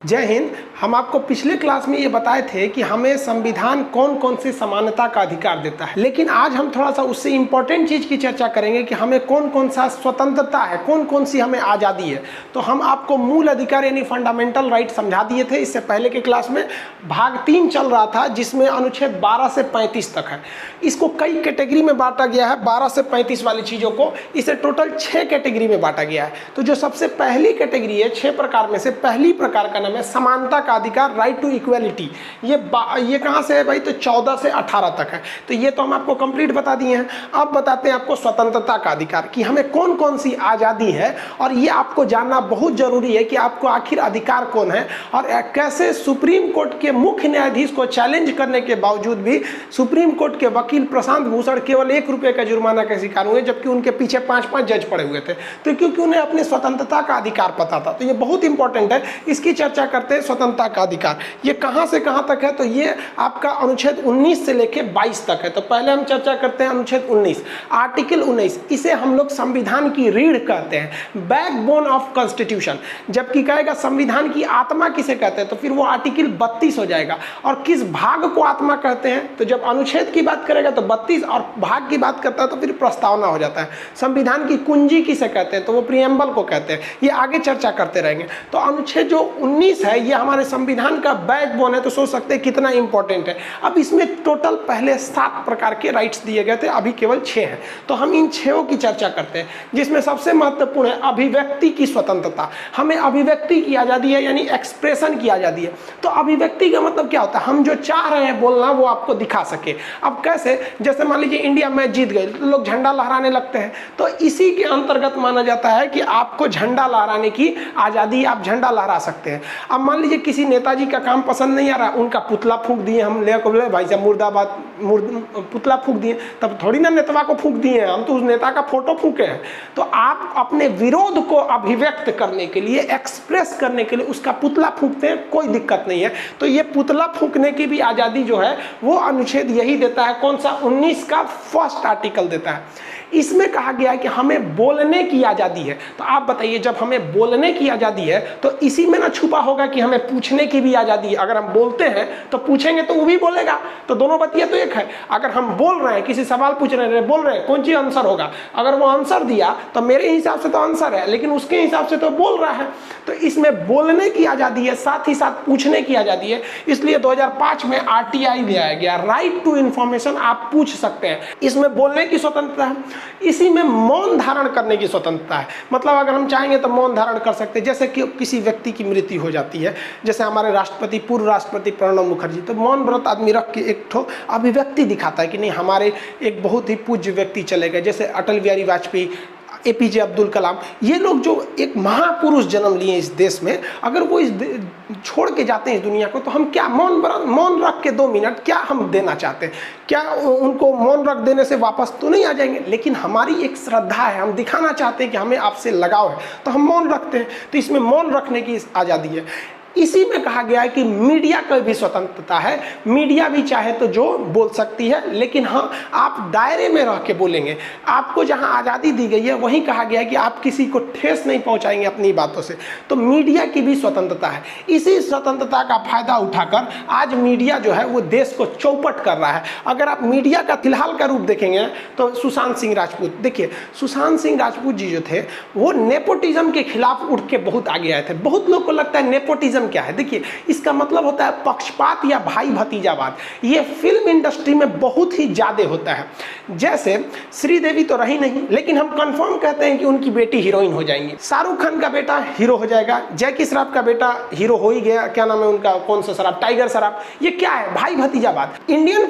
जय हिंद। हम आपको पिछले क्लास में ये बताए थे कि हमें संविधान कौन कौन सी समानता का अधिकार देता है, लेकिन आज हम थोड़ा सा उससे इंपॉर्टेंट चीज की चर्चा करेंगे कि हमें कौन कौन सा स्वतंत्रता है, कौन कौन सी हमें आज़ादी है। तो हम आपको मूल अधिकार यानी फंडामेंटल राइट समझा दिए थे इससे पहले के क्लास में। भाग 3 चल रहा था जिसमें अनुच्छेद 12 से 35 तक है। इसको कई कैटेगरी में बांटा गया है, 12 से 35 वाली चीज़ों को इसे टोटल 6 कैटेगरी में बांटा गया है। तो जो सबसे पहली कैटेगरी है 6 प्रकार में से पहली प्रकार का नाम है समानता का अधिकार, राइट टू इक्वेलिटी। ये कहां से है भाई? तो 14 से 18 तक है। तो ये तो हम आपको कंप्लीट बता दिए हैं। अब बताते हैं आपको स्वतंत्रता का अधिकार कि हमें कौन कौन सी आज़ादी है, और ये आपको जानना बहुत जरूरी है कि आपको आखिर अधिकार कौन है और कैसे सुप्रीम कोर्ट के मुख्य न्यायाधीश को चैलेंज करने के बावजूद भी सुप्रीम कोर्ट के वकील प्रशांत भूषण केवल 1 रुपये का जुर्माना का शिकार हुए, जबकि उनके पीछे 5-5 जज पड़े हुए थे। तो क्योंकि उन्हें अपनी स्वतंत्रता का अधिकार पता था। तो ये बहुत इंपॉर्टेंट है, इसकी चर्चा करते हैं। स्वतंत्रता का अधिकार ये कहां से कहां तक है? तो ये आपका अनुच्छेद 19 से लेके 22 तक है। तो पहले हम चर्चा करते हैं अनुच्छेद 19, आर्टिकल 19। इसे हम लोग संविधान की रीढ़ कहते हैं, बैकबोन ऑफ कॉन्स्टिट्यूशन। जबकि कहेगा संविधान की आत्मा किसे कहते हैं, तो फिर वो आर्टिकल 32 हो जाएगा। और किस भाग को आत्मा कहते हैं? तो जब अनुच्छेद की बात करेगा तो 32, और भाग की बात करता है तो फिर प्रस्तावना हो जाता है। संविधान की कुंजी किसे कहते हैं? तो वो प्रियम्बल को कहते हैं। ये आगे चर्चा करते रहेंगे। तो अनुच्छेद जो 19 है ये हमारे संविधान का बैकबोन है। तो सोच सकते हैं कितना इंपॉर्टेंट है। अब इसमें टोटल पहले 7 प्रकार के राइट्स दिए गए थे, अभी केवल 6 हैं। तो हम इन 6 की चर्चा करते हैं, जिसमें सबसे महत्वपूर्ण है अभिव्यक्ति की स्वतंत्रता। हमें अभिव्यक्ति की आज़ादी है, यानी एक्सप्रेशन की आज़ादी है। तो अभिव्यक्ति का मतलब क्या होता है? हम जो चाह रहे हैं बोलना वो आपको दिखा सके। अब कैसे? जैसे मान लीजिए इंडिया मैच जीत गए तो लोग झंडा लहराने लगते हैं। तो इसी के अंतर्गत माना जाता है कि आपको झंडा लहराने की आज़ादी, आप झंडा लहरा सकते हैं। अब मान लीजिए किसी नेताजी का काम पसंद नहीं आ रहा, उनका पुतला फूंक दिए, हम ले बोले भाई साहब मुर्दाबाद, पुतला फूंक दिए, तब थोड़ी ना नेता को फूंक दिए हैं, हम तो उस नेता का फोटो फूंके हैं। तो आप अपने विरोध को अभिव्यक्त करने के लिए, एक्सप्रेस करने के लिए उसका पुतला फूंकते हैं, कोई दिक्कत नहीं है। तो ये पुतला फूंकने की भी आज़ादी जो है वो अनुच्छेद यही देता है। कौन सा? 19 का फर्स्ट आर्टिकल देता है। इसमें कहा गया है कि हमें बोलने की आज़ादी है। तो आप बताइए, जब हमें बोलने की आज़ादी है तो इसी में ना छुपा होगा कि हमें पूछने की भी आज़ादी है। अगर हम बोलते हैं तो पूछेंगे तो वो भी बोलेगा, तो दोनों बतिया तो एक है। अगर हम बोल रहे हैं, किसी सवाल पूछ रहे हैं, बोल रहे हैं, कौन सी आंसर होगा? अगर वो आंसर दिया तो मेरे हिसाब से तो आंसर है, लेकिन उसके हिसाब से तो बोल रहा है। तो इसमें बोलने की आज़ादी है, साथ ही साथ पूछने की आज़ादी है। इसलिए 2005 में RTI लाया गया, राइट टू इंफॉर्मेशन। आप पूछ सकते हैं। इसमें बोलने की स्वतंत्रता है। इसी में मौन धारण करने की स्वतंत्रता है। मतलब अगर हम चाहेंगे तो मौन धारण कर सकते हैं। जैसे कि किसी व्यक्ति की मृत्यु हो जाती है, जैसे हमारे राष्ट्रपति, पूर्व राष्ट्रपति प्रणब मुखर्जी, तो मौन व्रत आदमी रख के एक ठो अभिव्यक्ति दिखाता है कि नहीं, हमारे एक बहुत ही पूज्य व्यक्ति चले गए। जैसे अटल बिहारी वाजपेयी, APJ अब्दुल कलाम, ये लोग जो एक महापुरुष जन्म लिए इस देश में, अगर वो छोड़ के जाते हैं इस दुनिया को, तो हम क्या मौन रख के 2 मिनट क्या हम देना चाहते हैं? क्या उनको मौन रख देने से वापस तो नहीं आ जाएंगे, लेकिन हमारी एक श्रद्धा है, हम दिखाना चाहते हैं कि हमें आपसे लगाव है, तो हम मौन रखते हैं। तो इसमें मौन रखने की आज़ादी है। इसी में कहा गया है कि मीडिया की भी स्वतंत्रता है। मीडिया भी चाहे तो जो बोल सकती है, लेकिन हाँ, आप दायरे में रह के बोलेंगे। आपको जहां आज़ादी दी गई है वहीं कहा गया है कि आप किसी को ठेस नहीं पहुंचाएंगे अपनी बातों से। तो मीडिया की भी स्वतंत्रता है। इसी स्वतंत्रता का फायदा उठाकर आज मीडिया जो है वो देश को चौपट कर रहा है। अगर आप मीडिया का फिलहाल का रूप देखेंगे तो सुशांत सिंह राजपूत, देखिए सुशांत सिंह राजपूत जी जो थे वो नेपोटिज्म के खिलाफ उठ के बहुत आगे आए थे। बहुत लोग को लगता है नेपोटिज्म क्या है? देखिए, इसका मतलब होता है पक्षपात या भाई भतीजावाद। ये फिल्म इंडस्ट्री में बहुत ही ज्यादा होता है। जैसे श्रीदेवी तो रही नहीं, लेकिन हम कंफर्म कहते हैं कि उनकी बेटी हीरोइन हो जाएंगी। शाहरुख खान का बेटा हीरो हो जाएगा। जैकी श्रॉफ का बेटा हीरो हो ही गया। क्या नाम है उनका? कौन सा? श्रॉफ, टाइगर श्रॉफ। ये क्या है? भाई भतीजावाद। इंडियन